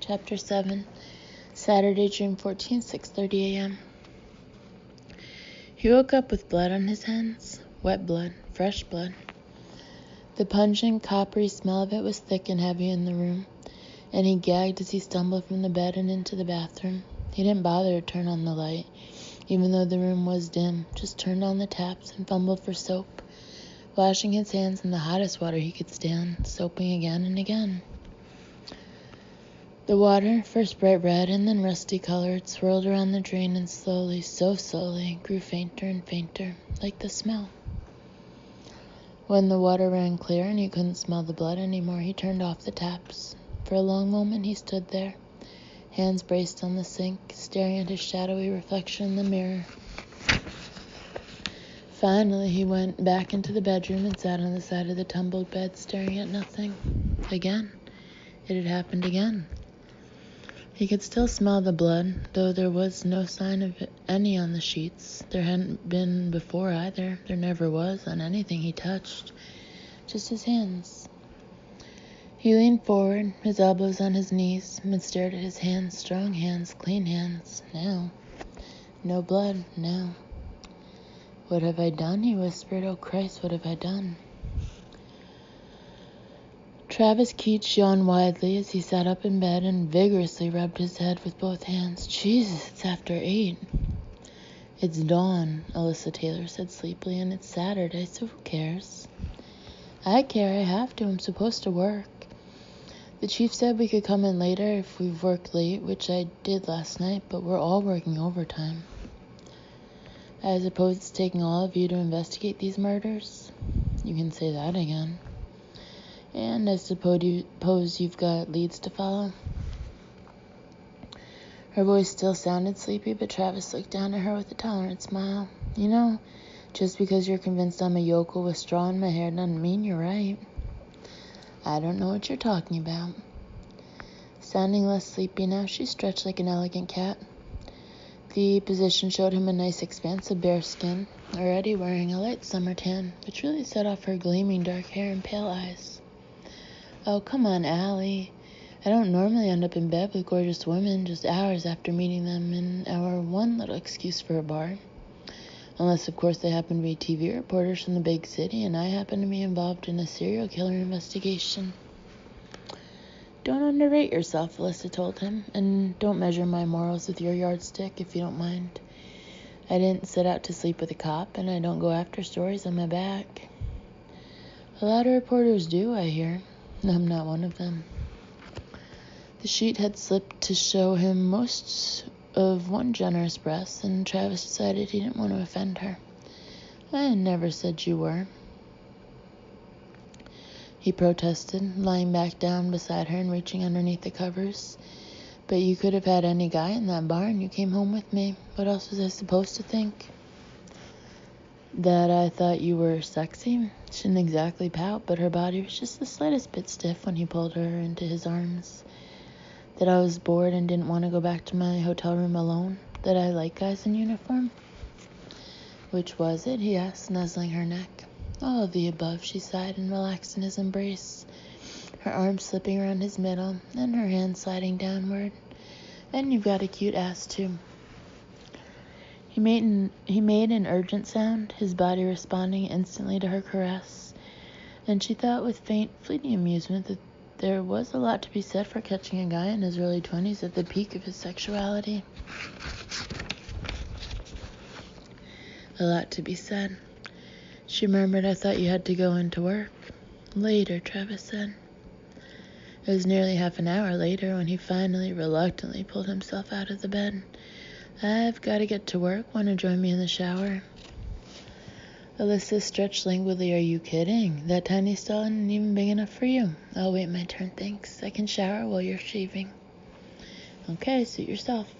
Chapter 7, Saturday, June 14th, 6:30 a.m. He woke up with blood on his hands. Wet blood, fresh blood. The pungent, coppery smell of it was thick and heavy in the room, and he gagged as he stumbled from the bed and into the bathroom. He didn't bother to turn on the light, even though the room was dim, just turned on the taps and fumbled for soap, washing his hands in the hottest water he could stand, soaping again and again. The water, first bright red and then rusty colored, swirled around the drain and slowly, so slowly, grew fainter and fainter, like the smell. When the water ran clear and he couldn't smell the blood anymore, he turned off the taps. For a long moment he stood there, hands braced on the sink, staring at his shadowy reflection in the mirror. Finally, he went back into the bedroom and sat on the side of the tumbled bed, staring at nothing. Again. It had happened again. He could still smell the blood, though there was no sign of any on the sheets. There hadn't been before either. There never was on anything he touched. Just his hands. He leaned forward, his elbows on his knees, and stared at his hands, strong hands, clean hands. Now. No blood, now. What have I done? He whispered. Oh, Christ, what have I done? Travis Keach yawned widely as he sat up in bed and vigorously rubbed his head with both hands. Jesus, it's after 8. It's dawn, Alyssa Taylor said sleepily, and it's Saturday, so who cares? I care, I have to, I'm supposed to work. The chief said we could come in later if we've worked late, which I did last night, but we're all working overtime. I suppose it's taking all of you to investigate these murders? You can say that again. And I suppose you've got leads to follow? Her voice still sounded sleepy, but Travis looked down at her with a tolerant smile. You know, just because you're convinced I'm a yokel with straw in my hair doesn't mean you're right. I don't know what you're talking about. Sounding less sleepy now, she stretched like an elegant cat. The position showed him a nice expanse of bare skin, already wearing a light summer tan, which really set off her gleaming dark hair and pale eyes. Oh, come on, Allie. I don't normally end up in bed with gorgeous women just hours after meeting them in our one little excuse for a bar. Unless, of course, they happen to be TV reporters from the big city and I happen to be involved in a serial killer investigation. Don't underrate yourself, Alyssa told him, and don't measure my morals with your yardstick if you don't mind. I didn't set out to sleep with a cop, and I don't go after stories on my back. A lot of reporters do, I hear. I'm not one of them. The sheet had slipped to show him most of one generous breast, and Travis decided he didn't want to offend her. I never said you were, he protested, lying back down beside her and reaching underneath the covers. But you could have had any guy in that bar and you came home with me. What else was I supposed to think? That I thought you were sexy? She didn't exactly pout, but her body was just the slightest bit stiff when he pulled her into his arms. That I was bored and didn't want to go back to my hotel room alone? That I like guys in uniform? Which was it? He asked, nuzzling her neck. All of the above, she sighed and relaxed in his embrace, her arms slipping around his middle and her hand sliding downward. And you've got a cute ass, too. He made an urgent sound, his body responding instantly to her caress, and she thought with faint, fleeting amusement that there was a lot to be said for catching a guy in his early 20s at the peak of his sexuality. A lot to be said. She murmured, I thought you had to go into work. Later, Travis said. It was nearly half an hour later when he finally, reluctantly pulled himself out of the bed. I've got to get to work. Want to join me in the shower? Alyssa stretched languidly. Are you kidding? That tiny stall isn't even big enough for you. I'll wait my turn, thanks. I can shower while you're shaving. Okay, suit yourself.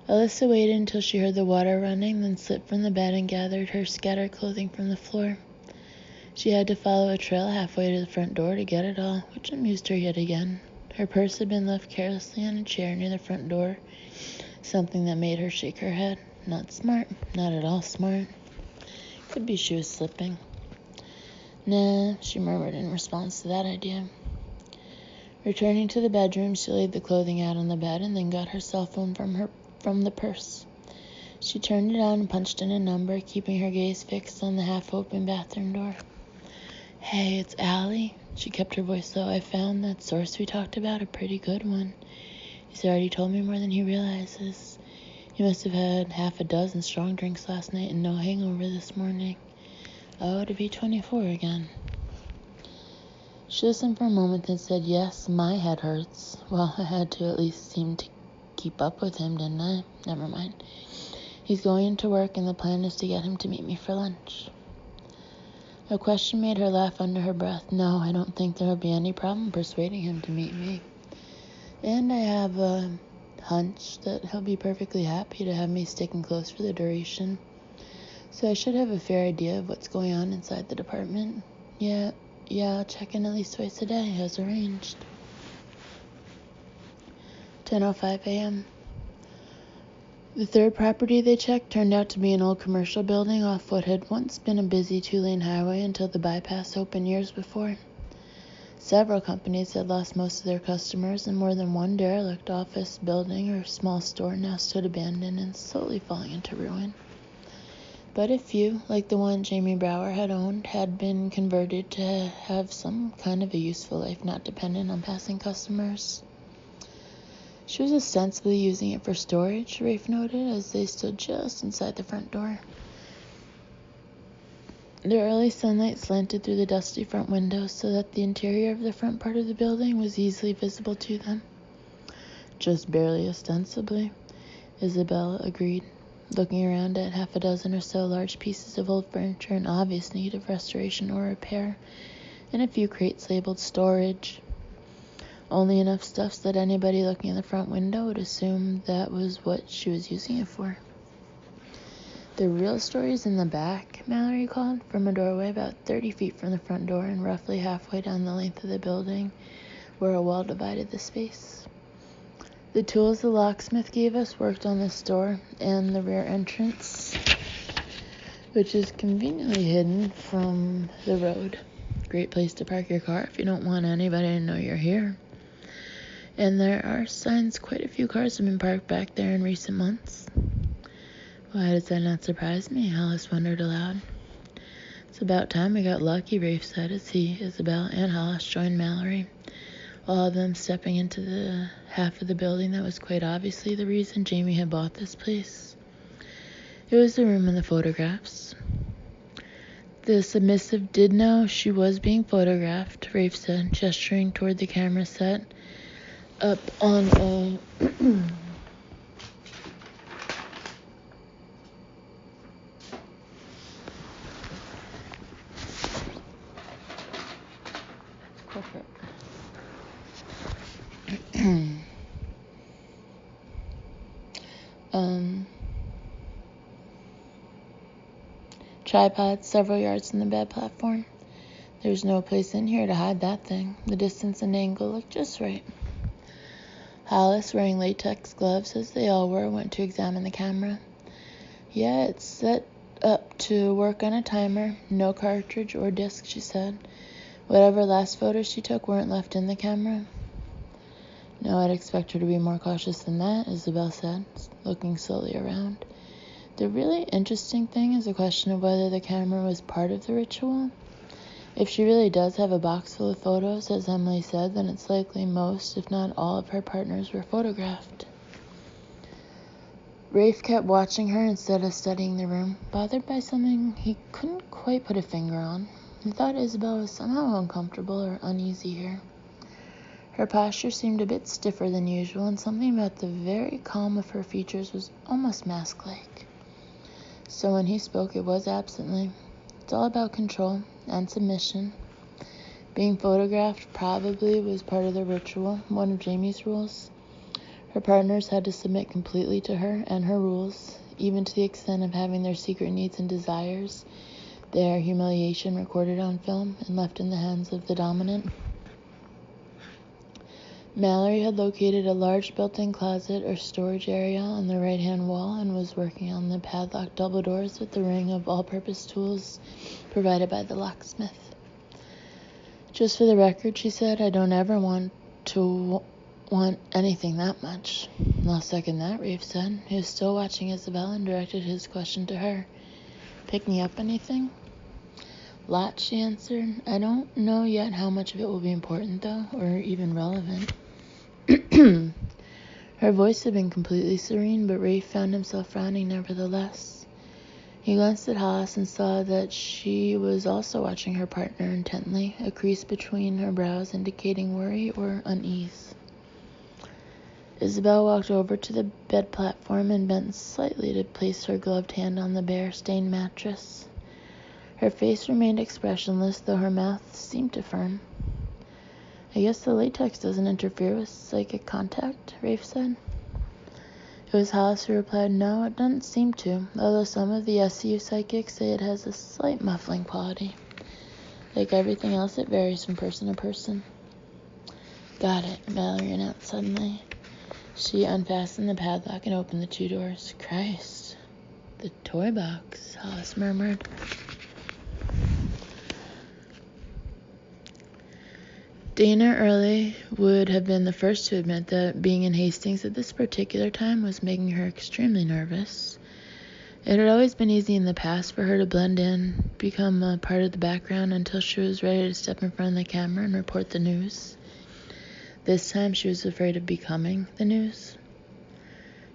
Alyssa waited until she heard the water running, then slipped from the bed and gathered her scattered clothing from the floor. She had to follow a trail halfway to the front door to get it all, which amused her yet again. Her purse had been left carelessly on a chair near the front door, something that made her shake her head. Not smart. Not at all smart. Could be she was slipping. Nah, she murmured in response to that idea. Returning to the bedroom, she laid the clothing out on the bed and then got her cell phone from the purse. She turned it on and punched in a number, keeping her gaze fixed on the half-open bathroom door. "Hey, it's Allie." She kept her voice low. "I found that source we talked about, a pretty good one. He's already told me more than he realizes. He must have had half a dozen strong drinks last night and no hangover this morning. Oh, to be 24 again." She listened for a moment, then said, "Yes, my head hurts." Well, I had to at least seem to keep up with him, didn't I? Never mind. He's going into work, and the plan is to get him to meet me for lunch. A question made her laugh under her breath. "No, I don't think there will be any problem persuading him to meet me. And I have a hunch that he'll be perfectly happy to have me sticking close for the duration. So I should have a fair idea of what's going on inside the department. Yeah, I'll check in at least twice a day, as arranged." 10:05 a.m. The third property they checked turned out to be an old commercial building off what had once been a busy 2-lane highway until the bypass opened years before. Several companies had lost most of their customers, and more than one derelict office building or small store now stood abandoned and slowly falling into ruin. But a few, like the one Jamie Brower had owned, had been converted to have some kind of a useful life not dependent on passing customers. She was ostensibly using it for storage, Rafe noted, as they stood just inside the front door. The early sunlight slanted through the dusty front windows so that the interior of the front part of the building was easily visible to them. "Just barely ostensibly," Isabel agreed, looking around at half a dozen or so large pieces of old furniture in obvious need of restoration or repair, and a few crates labeled storage. Only enough stuff that anybody looking in the front window would assume that was what she was using it for. "The real story's in the back," Mallory called, from a doorway about 30 feet from the front door and roughly halfway down the length of the building, where a wall divided the space. "The tools the locksmith gave us worked on this door and the rear entrance, which is conveniently hidden from the road. Great place to park your car if you don't want anybody to know you're here. And there are signs quite a few cars have been parked back there in recent months." "Why does that not surprise me?" Hollis wondered aloud. "It's about time we got lucky," Rafe said as he, Isabel, and Hollis joined Mallory, all of them stepping into the half of the building that was quite obviously the reason Jamie had bought this place. It was the room in the photographs. The submissive did know she was being photographed, Rafe said, gesturing toward the camera set up on a tripod several yards from the bed platform. There's no place in here to hide that thing. The distance and angle looked just right. Hollis, wearing latex gloves as they all were, went to examine the camera. "Yeah, it's set up to work on a timer. No cartridge or disc," she said. "Whatever last photos she took weren't left in the camera." "No, I'd expect her to be more cautious than that," Isabel said, looking slowly around. "The really interesting thing is the question of whether the camera was part of the ritual. If she really does have a box full of photos, as Emily said, then it's likely most, if not all, of her partners were photographed." Rafe kept watching her instead of studying the room, bothered by something he couldn't quite put a finger on. He thought Isabel was somehow uncomfortable or uneasy here. Her posture seemed a bit stiffer than usual, and something about the very calm of her features was almost mask-like. So when he spoke, it was absently. It's all about control and submission. Being photographed probably was part of the ritual, one of Jamie's rules. Her partners had to submit completely to her and her rules, even to the extent of having their secret needs and desires, their humiliation recorded on film and left in the hands of the dominant. Mallory had located a large built-in closet or storage area on the right-hand wall and was working on the padlocked double doors with the ring of all-purpose tools provided by the locksmith. "Just for the record," she said, "I don't ever want to want anything that much. I'll second that, Rafe said. He was still watching Isabel and directed his question to her. Pick me up anything? Lot, she answered. I don't know yet how much of it will be important, though, or even relevant. Her voice had been completely serene, but Rafe found himself frowning nevertheless. He glanced at Hollis and saw that she was also watching her partner intently, a crease between her brows indicating worry or unease. Isabel walked over to the bed platform and bent slightly to place her gloved hand on the bare, stained mattress. Her face remained expressionless, though her mouth seemed to firm. I guess the latex doesn't interfere with psychic contact, Rafe said. It was Hollis who replied, no, it doesn't seem to, although some of the SU psychics say it has a slight muffling quality. Like everything else, it varies from person to person. Got it, Mallory announced suddenly. She unfastened the padlock and opened the 2 doors. Christ, the toy box, Hollis murmured. Dana Early would have been the first to admit that being in Hastings at this particular time was making her extremely nervous. It had always been easy in the past for her to blend in, become a part of the background until she was ready to step in front of the camera and report the news. This time she was afraid of becoming the news.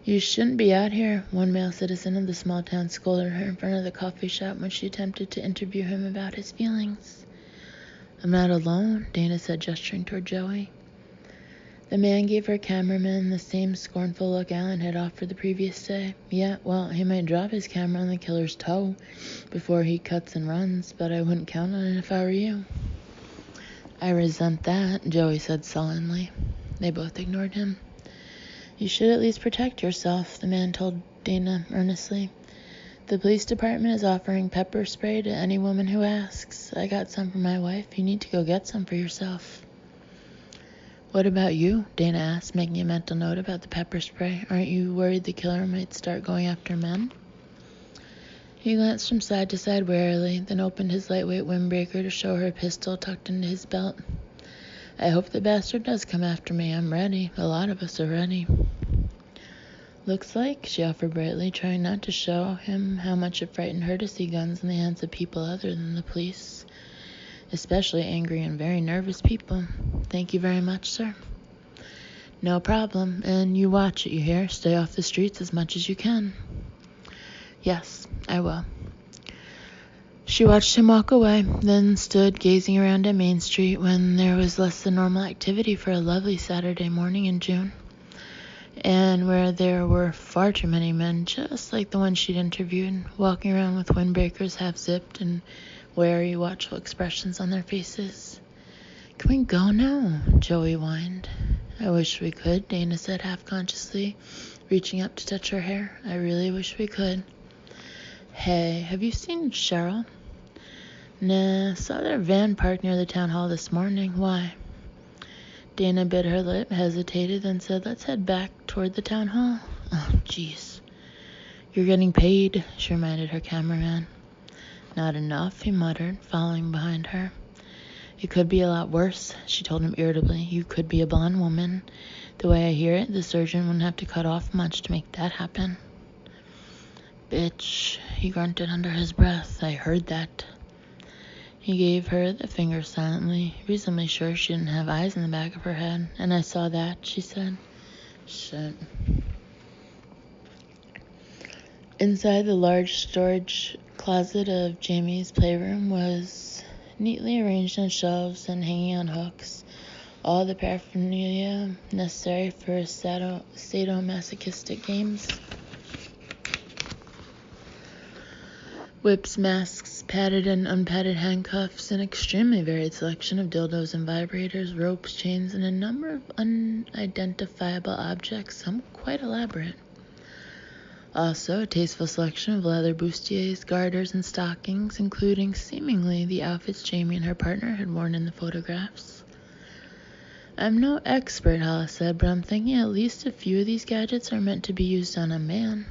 You shouldn't be out here, one male citizen of the small town scolded her in front of the coffee shop when she attempted to interview him about his feelings. I'm not alone, Dana said, gesturing toward Joey. The man gave her cameraman the same scornful look Alan had offered the previous day. Yeah, well, he might drop his camera on the killer's toe before he cuts and runs, but I wouldn't count on it if I were you. I resent that, Joey said sullenly. They both ignored him. You should at least protect yourself, the man told Dana earnestly. The police department is offering pepper spray to any woman who asks. I got some for my wife. You need to go get some for yourself. What about you? Dana asked, making a mental note about the pepper spray. Aren't you worried the killer might start going after men? He glanced from side to side warily, then opened his lightweight windbreaker to show her a pistol tucked into his belt. I hope the bastard does come after me. I'm ready. A lot of us are ready. Looks like, she offered brightly, trying not to show him how much it frightened her to see guns in the hands of people other than the police, especially angry and very nervous people. Thank you very much, sir. No problem, and you watch it, you hear? Stay off the streets as much as you can. Yes, I will. She watched him walk away, then stood gazing around at Main Street when there was less than normal activity for a lovely Saturday morning in June, and where there were far too many men, just like the one she'd interviewed, walking around with windbreakers half zipped and wary, watchful expressions on their faces. Can we go now? Joey whined. I wish we could, Dana said half-consciously, reaching up to touch her hair. I really wish we could. Hey, have you seen Cheryl? Nah, saw their van parked near the town hall this morning. Why? Dana bit her lip, hesitated, then said, let's head back toward the town hall. Oh, jeez. You're getting paid, she reminded her cameraman. Not enough, he muttered, following behind her. It could be a lot worse, she told him irritably. You could be a blonde woman. The way I hear it, the surgeon wouldn't have to cut off much to make that happen. Bitch, he grunted under his breath. I heard that. He gave her the finger silently, reasonably sure she didn't have eyes in the back of her head. And I saw that, she said. Shit. Inside the large storage closet of Jamie's playroom was neatly arranged on shelves and hanging on hooks, all the paraphernalia necessary for sadomasochistic games. Whips, masks, padded and unpadded handcuffs, an extremely varied selection of dildos and vibrators, ropes, chains, and a number of unidentifiable objects, some quite elaborate. Also, a tasteful selection of leather bustiers, garters, and stockings, including seemingly the outfits Jamie and her partner had worn in the photographs. I'm no expert, Hollis said, but I'm thinking at least a few of these gadgets are meant to be used on a man.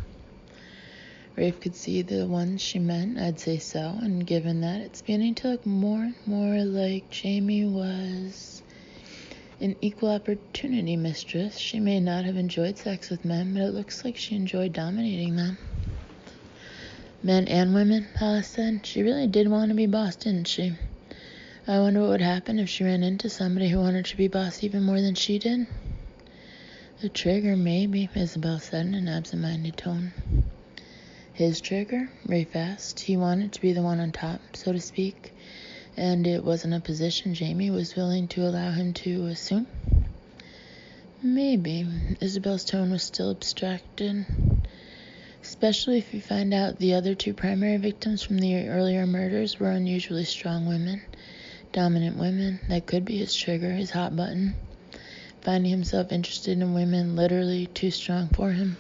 Rafe could see the ones she meant. I'd say so, and given that, it's beginning to look more and more like Jamie was... An equal opportunity mistress, she may not have enjoyed sex with men, but it looks like she enjoyed dominating them. Men and women, Hollis said. She really did want to be boss, didn't she? I wonder what would happen if she ran into somebody who wanted to be boss even more than she did. The trigger, maybe, Isabel said in an absent-minded tone. His trigger? Rafe asked. He wanted to be the one on top, so to speak, and it wasn't a position Jamie was willing to allow him to assume. Maybe. Isabel's tone was still abstracted. Especially if you find out the other two primary victims from the earlier murders were unusually strong women, dominant women. That could be his trigger, his hot button. Finding himself interested in women literally too strong for him.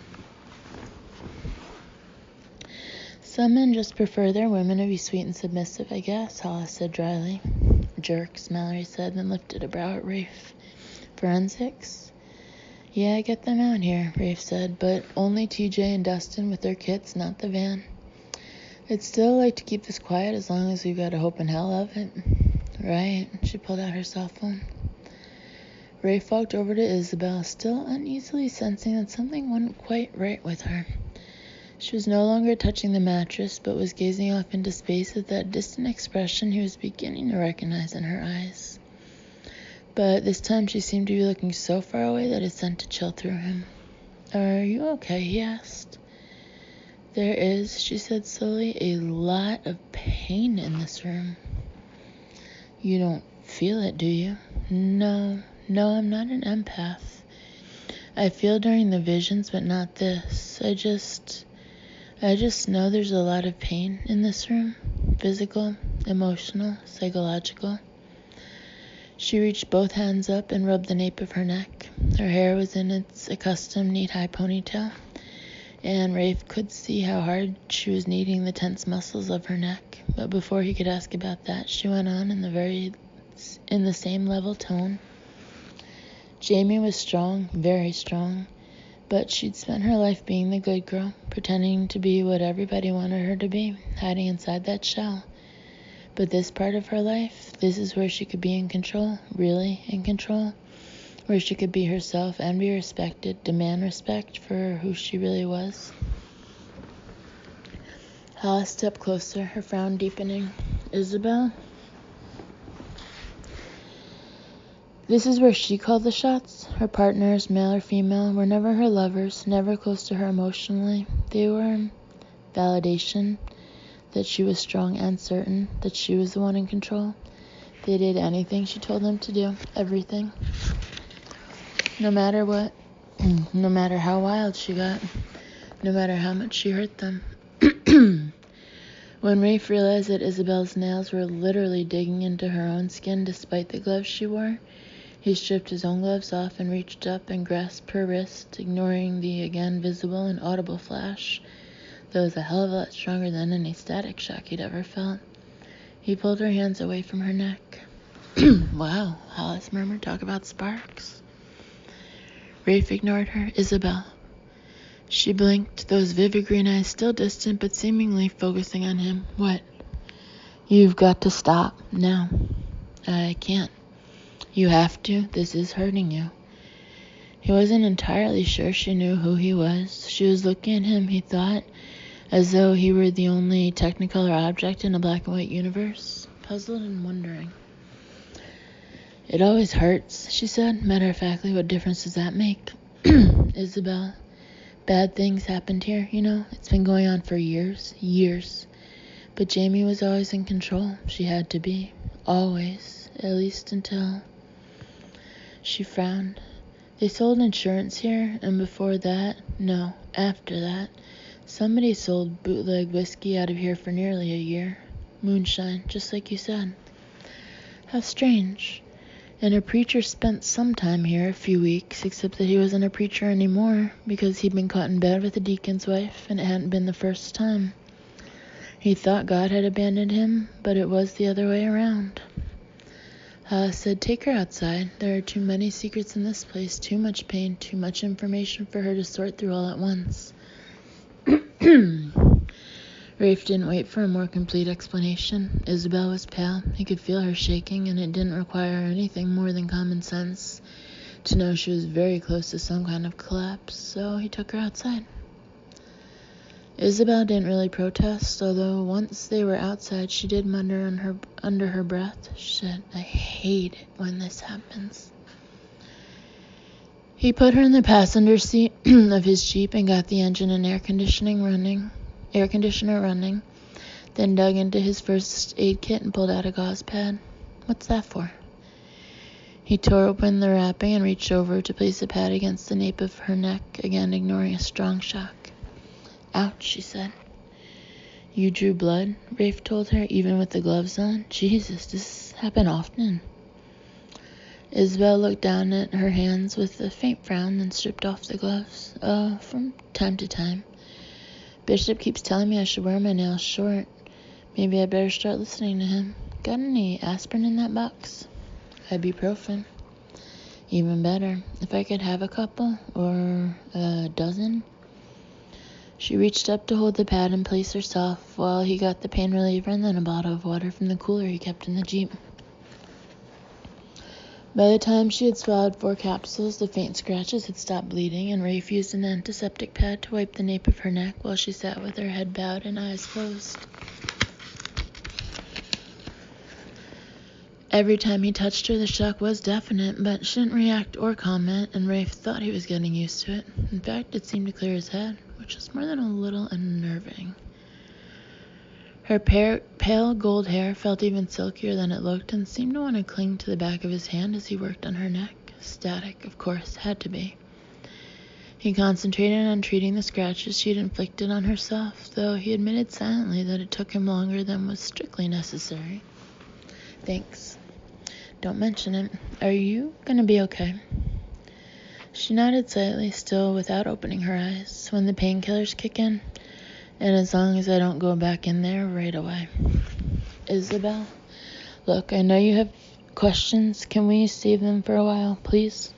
Some men just prefer their women to be sweet and submissive, I guess, Hollis said dryly. Jerks, Mallory said, then lifted a brow at Rafe. Forensics? Yeah, I get them out here, Rafe said, but only TJ and Dustin with their kits, not the van. I'd still like to keep this quiet as long as we've got a hope in hell of it. Right, she pulled out her cell phone. Rafe walked over to Isabel, still uneasily sensing that something wasn't quite right with her. She was no longer touching the mattress, but was gazing off into space with that distant expression he was beginning to recognize in her eyes. But this time she seemed to be looking so far away that it sent a chill through him. Are you okay? He asked. There is, she said slowly, a lot of pain in this room. You don't feel it, do you? No, I'm not an empath. I feel during the visions, but not this. I just know there's a lot of pain in this room. Physical, emotional, psychological. She reached both hands up and rubbed the nape of her neck. Her hair was in its accustomed neat high ponytail, and Rafe could see how hard she was kneading the tense muscles of her neck. But before he could ask about that, she went on in the same level tone. Jamie was strong, very strong, but she'd spent her life being the good girl, pretending to be what everybody wanted her to be, hiding inside that shell. But this part of her life, this is where she could be in control, really in control, where she could be herself and be respected, demand respect for who she really was. Hollis stepped closer, her frown deepening. Isabel? This is where she called the shots. Her partners, male or female, were never her lovers, never close to her emotionally. They were validation, that she was strong and certain, that she was the one in control. They did anything she told them to do, everything. No matter what, no matter how wild she got, no matter how much she hurt them. When Rafe realized that Isabel's nails were literally digging into her own skin despite the gloves she wore, he stripped his own gloves off and reached up and grasped her wrist, ignoring the again visible and audible flash that was a hell of a lot stronger than any static shock he'd ever felt. He pulled her hands away from her neck. Wow, Hollis murmured, talk about sparks. Rafe ignored her. Isabel. She blinked, those vivid green eyes still distant but seemingly focusing on him. What? You've got to stop, now. I can't. You have to. This is hurting you. He wasn't entirely sure she knew who he was. She was looking at him, he thought, as though he were the only technicolor object in a black and white universe, puzzled and wondering. It always hurts, she said, matter-of-factly. What difference does that make? Isabel, bad things happened here, you know. It's been going on for years. But Jamie was always in control. She had to be. Always. At least until... She frowned. They sold insurance here, and before that, no, after that, somebody sold bootleg whiskey out of here for nearly a year. Moonshine, just like you said. How strange. And a preacher spent some time here, a few weeks, except that he wasn't a preacher anymore, because he'd been caught in bed with a deacon's wife, and it hadn't been the first time. He thought God had abandoned him, but it was the other way around. Said, take her outside. There are too many secrets in this place, too much pain, too much information for her to sort through all at once. Rafe didn't wait for a more complete explanation. Isabel was pale. He could feel her shaking, and it didn't require anything more than common sense to know she was very close to some kind of collapse, so he took her outside. Isabel didn't really protest, although once they were outside, she did mutter under her breath, "Shit, I hate it when this happens." He put her in the passenger seat of his Jeep and got the engine and air conditioner running, then dug into his first aid kit and pulled out a gauze pad. "What's that for?" He tore open the wrapping and reached over to place the pad against the nape of her neck, again ignoring a strong shock. "Ouch," she said. "You drew blood?" Rafe told her, even with the gloves on. "Jesus, does this happen often?" Isabel looked down at her hands with a faint frown, then stripped off the gloves. From time to time. Bishop keeps telling me I should wear my nails short. Maybe I'd better start listening to him. Got any aspirin in that box?" "Ibuprofen." "Even better. If I could have a couple, or a dozen." She reached up to hold the pad in place herself while he got the pain reliever and then a bottle of water from the cooler he kept in the Jeep. By the time she had swallowed 4 capsules, the faint scratches had stopped bleeding, and Rafe used an antiseptic pad to wipe the nape of her neck while she sat with her head bowed and eyes closed. Every time he touched her, the shock was definite, but she didn't react or comment, and Rafe thought he was getting used to it. In fact, it seemed to clear his head, which was more than a little unnerving. Her pale gold hair felt even silkier than it looked and seemed to want to cling to the back of his hand as he worked on her neck. Static, of course, had to be. He concentrated on treating the scratches she had inflicted on herself, though he admitted silently that it took him longer than was strictly necessary. "Thanks. Don't mention it. Are you gonna be okay?" She nodded slightly, still without opening her eyes. "When the painkillers kick in, and as long as I don't go back in there right away." "Isabel, look, I know you have questions. Can we save them for a while, please?"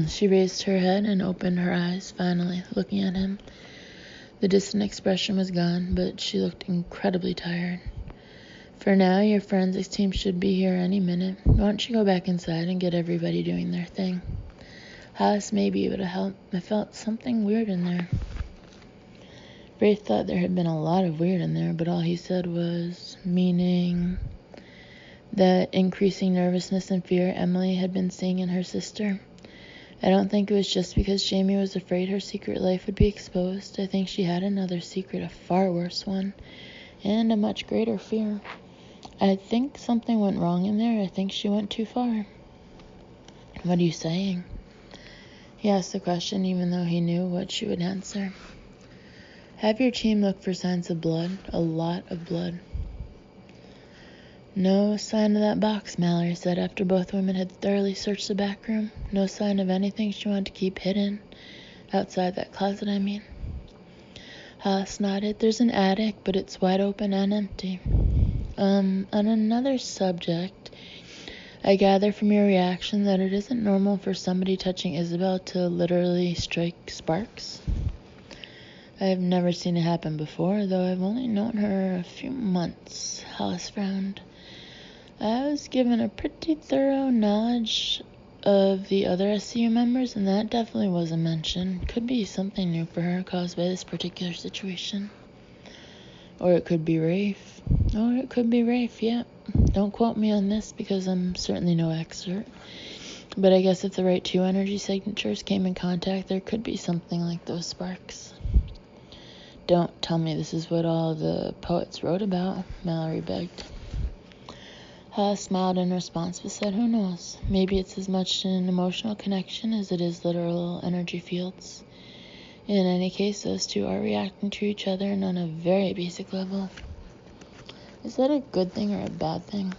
She raised her head and opened her eyes, finally, looking at him. The distant expression was gone, but she looked incredibly tired. "For now, your forensics team should be here any minute. Why don't you go back inside and get everybody doing their thing? Hollis may be able to help. I felt something weird in there." Rafe thought there had been a lot of weird in there, but all he said was, meaning that increasing nervousness and fear Emily had been seeing in her sister. "I don't think it was just because Jamie was afraid her secret life would be exposed. I think she had another secret, a far worse one, and a much greater fear. I think something went wrong in there. I think she went too far." "What are you saying?" He asked the question even though he knew what she would answer. "Have your team look for signs of blood, a lot of blood." "No sign of that box," Mallory said after both women had thoroughly searched the back room. "No sign of anything she wanted to keep hidden. Outside that closet, I mean." Hollis nodded. "There's an attic, but it's wide open and empty." On another subject, I gather from your reaction that it isn't normal for somebody touching Isabel to literally strike sparks." "I've never seen it happen before, though I've only known her a few months." Hollis frowned. "I was given a pretty thorough knowledge of the other SCU members, and that definitely was a mention. Could be something new for her caused by this particular situation. Or it could be Rafe. Yeah. Don't quote me on this because I'm certainly no expert. But I guess if the right 2 energy signatures came in contact, there could be something like those sparks." "Don't tell me this is what all the poets wrote about," Mallory begged. Hollis smiled in response but said, "Who knows? Maybe it's as much an emotional connection as it is literal energy fields. In any case, those two are reacting to each other and on a very basic level." "Is that a good thing or a bad thing?"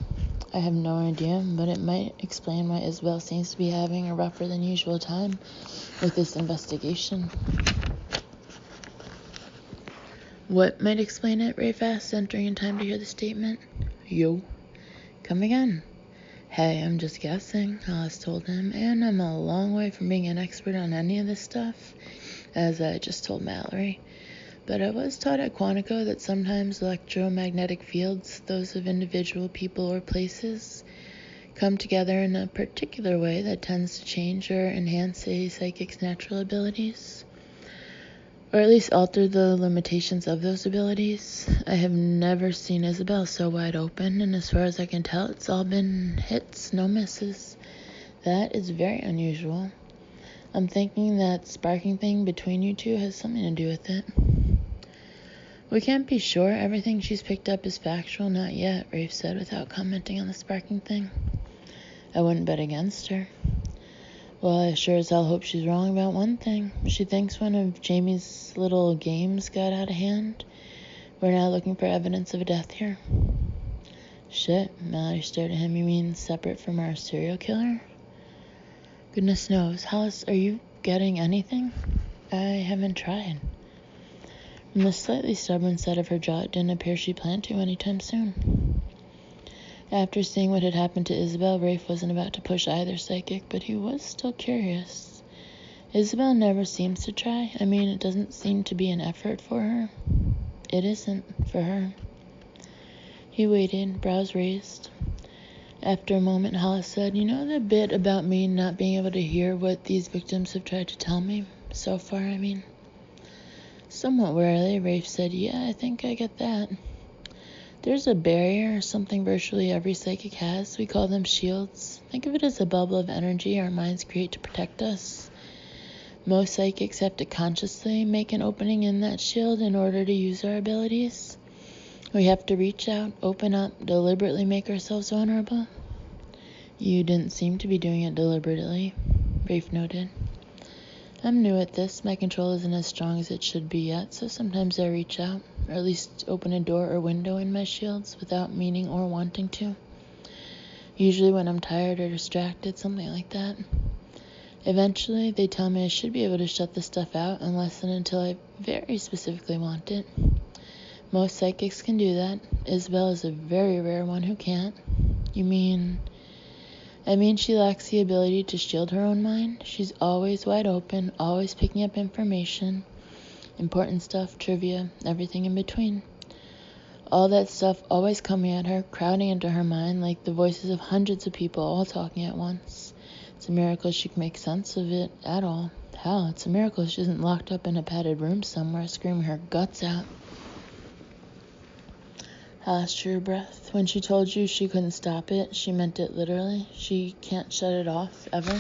"I have no idea, but it might explain why Isabel seems to be having a rougher than usual time with this investigation." "What might explain it?" Rafe asked, entering in time to hear the statement. "Yo." "Come again." "Hey, I'm just guessing," Hollis told him, "and I'm a long way from being an expert on any of this stuff, as I just told Mallory. But I was taught at Quantico that sometimes electromagnetic fields, those of individual people or places, come together in a particular way that tends to change or enhance a psychic's natural abilities, or at least alter the limitations of those abilities. I have never seen Isabel so wide open, and as far as I can tell, it's all been hits, no misses. That is very unusual. I'm thinking that sparking thing between you two has something to do with it. We can't be sure everything she's picked up is factual, not yet, Rafe said without commenting on the sparking thing. I wouldn't bet against her. Well, I sure as hell hope she's wrong about one thing. She thinks one of Jamie's little games got out of hand. We're now looking for evidence of a death here. Shit, Mallory stared at him. You mean separate from our serial killer? Goodness knows. Hollis, are you getting anything? I haven't tried. From the slightly stubborn set of her jaw, it didn't appear she planned to anytime soon. After seeing what had happened to Isabel, Rafe wasn't about to push either psychic, but he was still curious. Isabel never seems to try. I mean, it doesn't seem to be an effort for her. It isn't for her. He waited, brows raised. After a moment, Hollis said, You know the bit about me not being able to hear what these victims have tried to tell me? So far, I mean. Somewhat warily, Rafe said, Yeah, I think I get that. There's a barrier, something virtually every psychic has. We call them shields. Think of it as a bubble of energy our minds create to protect us. Most psychics have to consciously make an opening in that shield in order to use our abilities. We have to reach out, open up, deliberately make ourselves vulnerable. You didn't seem to be doing it deliberately, Rafe noted. I'm new at this. My control isn't as strong as it should be yet, so sometimes I reach out, or at least open a door or window in my shields without meaning or wanting to. Usually when I'm tired or distracted, something like that. Eventually, they tell me I should be able to shut the stuff out unless and until I very specifically want it. Most psychics can do that. Isabel is a very rare one who can't. You mean... I mean she lacks the ability to shield her own mind. She's always wide open, always picking up information, important stuff, trivia, everything in between. All that stuff always coming at her, crowding into her mind like the voices of hundreds of people all talking at once. It's a miracle she can make sense of it at all. Hell, it's a miracle she isn't locked up in a padded room somewhere screaming her guts out. Hollis drew a breath. When she told you she couldn't stop it, she meant it literally. She can't shut it off, ever.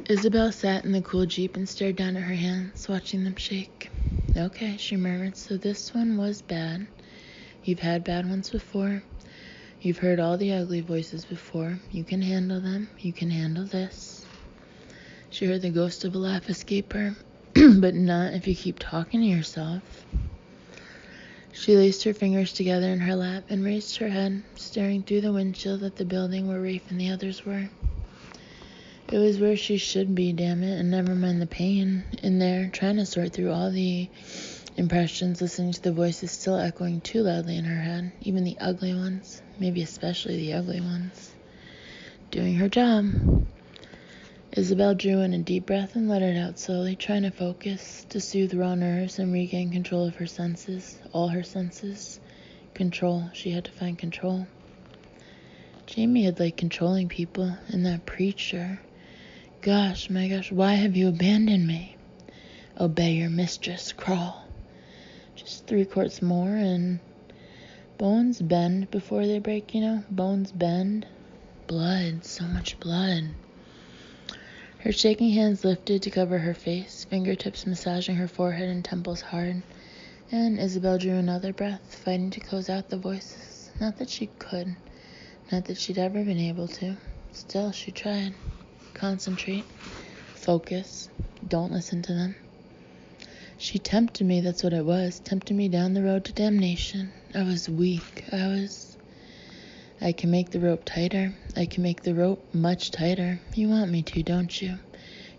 Isabel sat in the cool Jeep and stared down at her hands, watching them shake. Okay, she murmured, so this one was bad. You've had bad ones before. You've heard all the ugly voices before. You can handle them. You can handle this. She heard the ghost of a laugh escape her, but not if you keep talking to yourself. She laced her fingers together in her lap and raised her head, staring through the windshield at the building where Rafe and the others were. It was where she should be, damn it, and never mind the pain. In there, trying to sort through all the impressions, listening to the voices still echoing too loudly in her head, even the ugly ones, maybe especially the ugly ones. Doing her job. Isabel drew in a deep breath and let it out slowly, trying to focus, to soothe raw nerves and regain control of her senses, all her senses. Control. She had to find control. Jamie had liked controlling people, and that preacher. Gosh, my gosh, why have you abandoned me? Obey your mistress, crawl. Just 3 quarts more, and bones bend before they break, Bones bend. Blood, so much blood. Her shaking hands lifted to cover her face, fingertips massaging her forehead and temples hard, and Isabel drew another breath, fighting to close out the voices. Not that she could, not that she'd ever been able to. Still, she tried. Concentrate. Focus. Don't listen to them. She tempted me, that's what it was. Tempted me down the road to damnation. I was weak. I can make the rope tighter. I can make the rope much tighter. You want me to, don't you?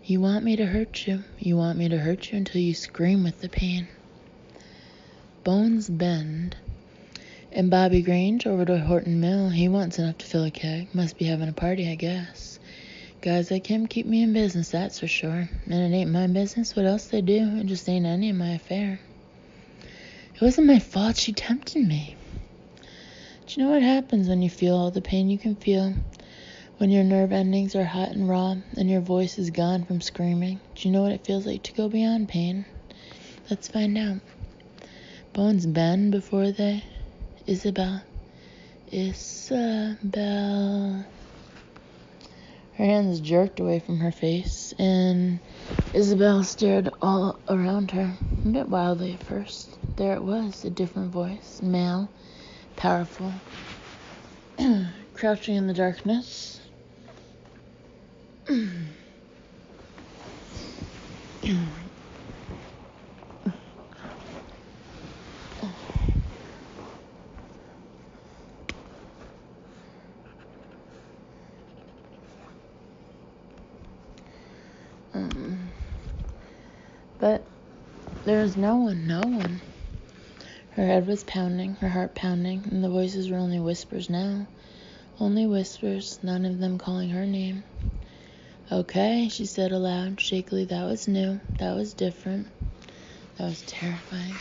You want me to hurt you. You want me to hurt you until you scream with the pain. Bones bend. And Bobby Grange over to Horton Mill, he wants enough to fill a keg. Must be having a party, I guess. Guys like him keep me in business, that's for sure. And it ain't my business what else they do. It just ain't any of my affair. It wasn't my fault she tempted me. Do you know what happens when you feel all the pain you can feel? When your nerve endings are hot and raw and your voice is gone from screaming? Do you know what it feels like to go beyond pain? Let's find out. Bones bend before they... Isabel. Her hands jerked away from her face, and Isabel stared all around her, a bit wildly at first. There it was, a different voice, male, powerful, crouching in the darkness. But there was no one. Her head was pounding, her heart pounding, and the voices were only whispers now. Only whispers, none of them calling her name. Okay, she said aloud, shakily. That was new. That was different. That was terrifying.